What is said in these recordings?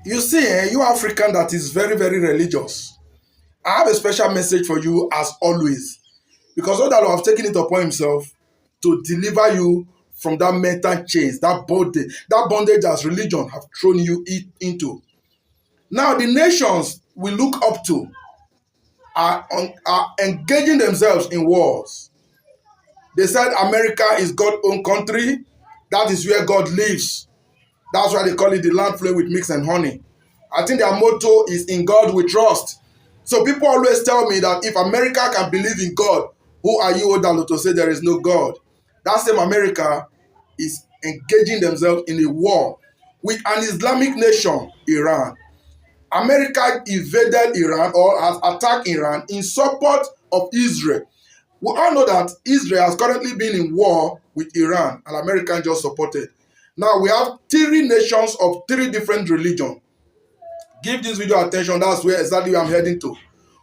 You see, you African that is very, very religious. I have a special message for you as always. Because all that Lord have taken it upon himself to deliver you from that mental chains, that bondage as religion have thrown you into. Now the nations we look up to are engaging themselves in wars. They said America is God's own country. That is where God lives. That's why they call it the land flowing with milk and honey. I think their motto is in God we trust. So people always tell me that if America can believe in God, who are you, Odalo, to say there is no God? That same America is engaging themselves in a war with an Islamic nation, Iran. America invaded Iran or has attacked Iran in support of Israel. We all know that Israel has currently been in war with Iran and America just supported. Now we have three nations of three different religions. Give this video attention, that's where exactly where I'm heading to.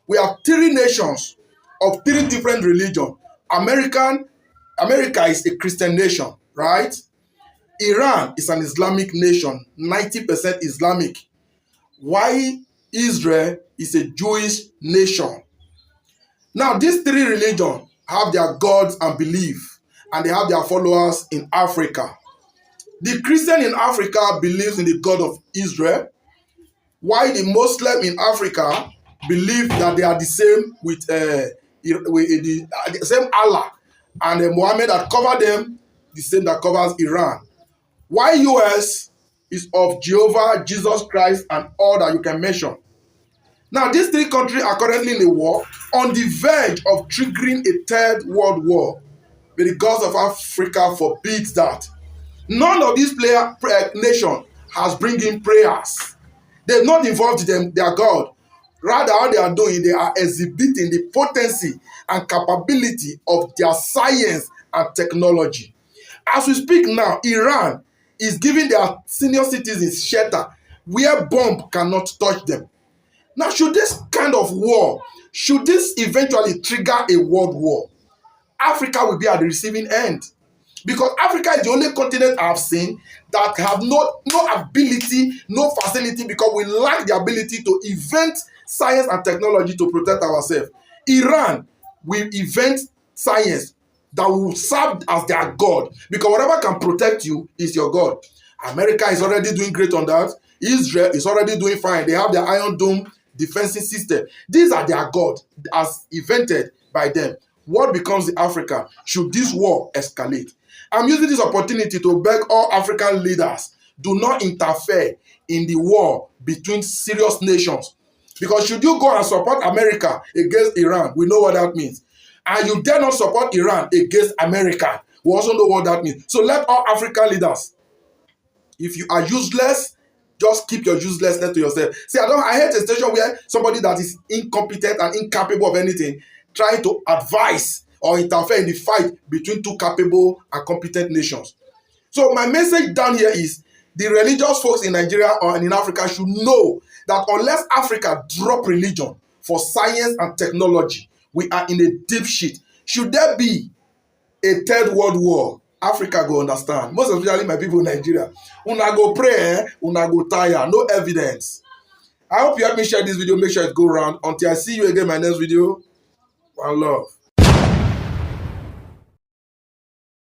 We have three nations of three different religions. America is a Christian nation, right? Iran is an Islamic nation, 90% Islamic. While Israel is a Jewish nation. Now, these three religions have their gods and belief, and they have their followers in Africa. The Christian in Africa believes in the God of Israel, while the Muslim in Africa believe that they are the same with the same Allah, and Muhammad that covered them, the same that covers Iran. While US is of Jehovah, Jesus Christ, and all that you can mention. Now, these three countries are currently in a war on the verge of triggering a third world war. But the gods of Africa forbids that. None of these nations has bring in prayers. They've not involved their God. Rather, all they are doing, they are exhibiting the potency and capability of their science and technology. As we speak now, Iran is giving their senior citizens shelter where bomb cannot touch them. Now, should this kind of war, should this eventually trigger a world war, Africa will be at the receiving end. Because Africa is the only continent I have seen that have no ability, no facility, because we lack the ability to invent science and technology to protect ourselves. Iran will invent science that will serve as their God, because whatever can protect you is your God. America is already doing great on that. Israel is already doing fine. They have their Iron Dome defensive system. These are their God as invented by them. What becomes the Africa should this war escalate? I'm using this opportunity to beg all African leaders, do not interfere in the war between serious nations. Because should you go and support America against Iran, we know what that means. And you dare not support Iran against America, we also know what that means. So let all African leaders, if you are useless, just keep your uselessness to yourself. See, I hate a situation where somebody that is incompetent and incapable of anything trying to advise or interfere in the fight between two capable and competent nations. So my message down here is the religious folks in Nigeria or in Africa should know that unless Africa drop religion for science and technology, we are in a deep shit. Should there be a third world war, Africa go understand. Most especially my people in Nigeria. Una go pray, una go tire, no evidence. I hope you help me share this video. Make sure it go round. Until I see you again in my next video. One love.